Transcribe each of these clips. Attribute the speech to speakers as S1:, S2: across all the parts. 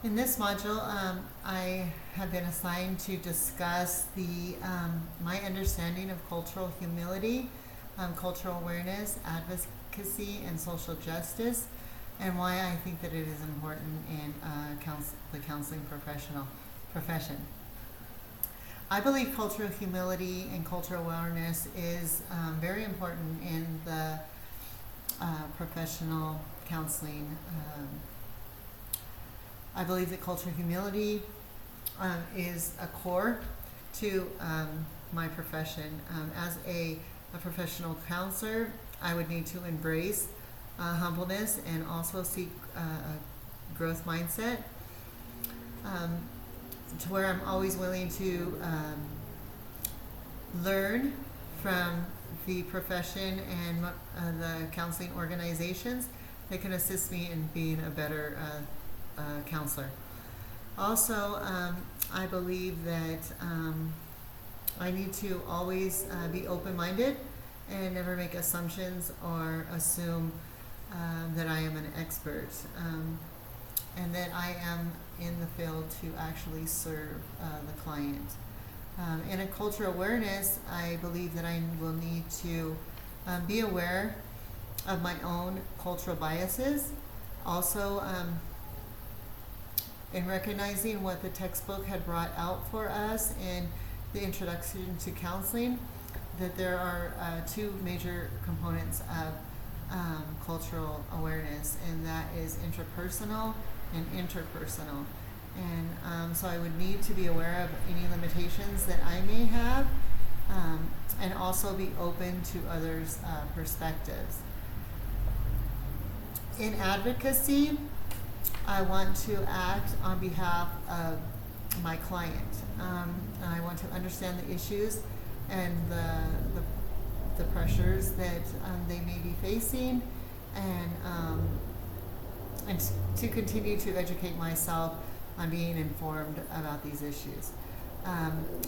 S1: In this module, I have been assigned to discuss my understanding of cultural humility, cultural awareness, advocacy, and social justice, and why I think that it is important in the counseling profession. I believe cultural humility and cultural awareness is very important in the professional counseling. I believe that cultural humility is a core to my profession. As a professional counselor, I would need to embrace humbleness and also seek a growth mindset, to where I'm always willing to learn from the profession and the counseling organizations that can assist me in being a better counselor. Also, I believe that I need to always be open-minded and never make assumptions or assume that I am an expert, and that I am in the field to actually serve the client. In a cultural awareness, I believe that I will need to be aware of my own cultural biases. Also, in recognizing what the textbook had brought out for us in the introduction to counseling, that there are two major components of cultural awareness, and that is interpersonal and interpersonal. And so I would need to be aware of any limitations that I may have, and also be open to others' perspectives. In advocacy, I want to act on behalf of my client. I want to understand the issues and the pressures that they may be facing, and to continue to educate myself on being informed about these issues.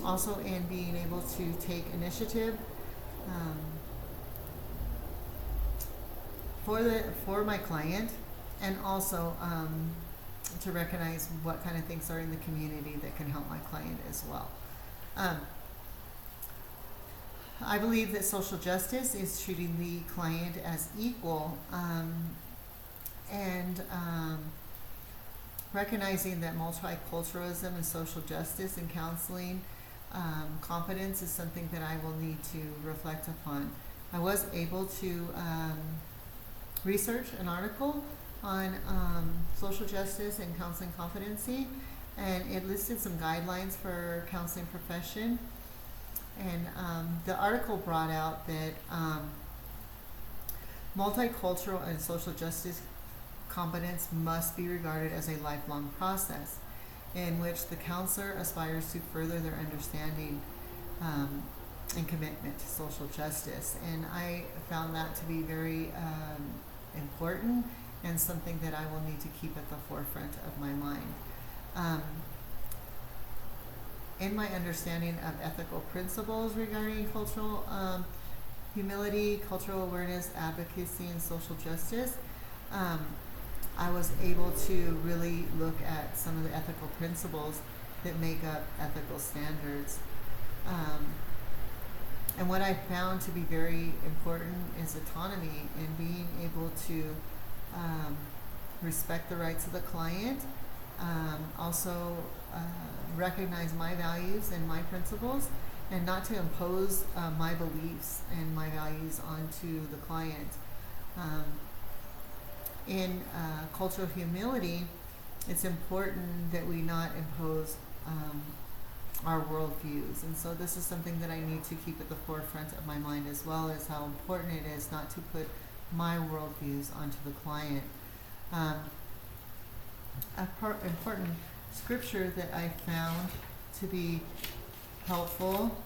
S1: Also, in being able to take initiative for my client, and also to recognize what kind of things are in the community that can help my client as well. I believe that social justice is treating the client as equal, and recognizing that multiculturalism and social justice in counseling competence is something that I will need to reflect upon. I was able to research an article on social justice and counseling competency, and it listed some guidelines for counseling profession. And the article brought out that multicultural and social justice competence must be regarded as a lifelong process in which the counselor aspires to further their understanding and commitment to social justice. And I found that to be very important, and something that I will need to keep at the forefront of my mind. In my understanding of ethical principles regarding cultural humility, cultural awareness, advocacy, and social justice, I was able to really look at some of the ethical principles that make up ethical standards. And what I found to be very important is autonomy, and being able to respect the rights of the client, also recognize my values and my principles, and not to impose my beliefs and my values onto the client. In cultural humility, it's important that we not impose our worldviews, and so this is something that I need to keep at the forefront of my mind, as well as how important it is not to put my worldviews onto the client. Important scripture that I found to be helpful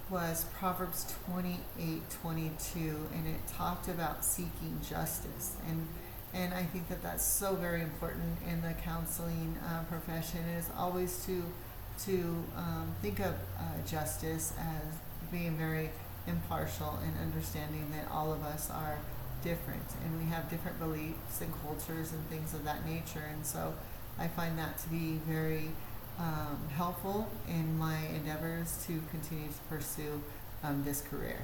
S1: was Proverbs 28:22, and it talked about seeking justice, and I think that that's so very important in the counseling profession. Is always to think of justice as being very impartial and understanding that all of us are different, and we have different beliefs and cultures and things of that nature. And so I find that to be very helpful in my endeavors to continue to pursue this career.